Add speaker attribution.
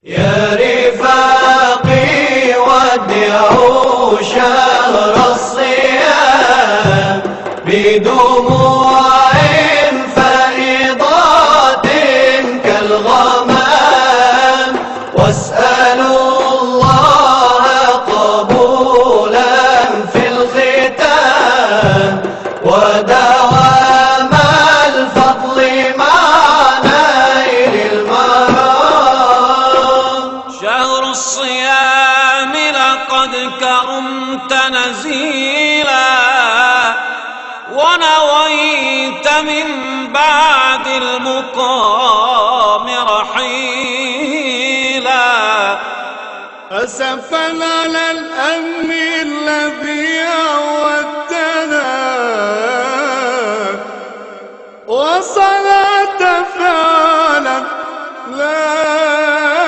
Speaker 1: يا رفاقي ودعوا شهر الصيام بدموع فائضات كالغمام، واسألوا الله قبولا في الختام ودوام الفضل مع نيل المرام.
Speaker 2: شهر الصيام لقد كرمت نزيلا، ونويت من بعد المقام رحيلا.
Speaker 3: أسفا على الأمن الذي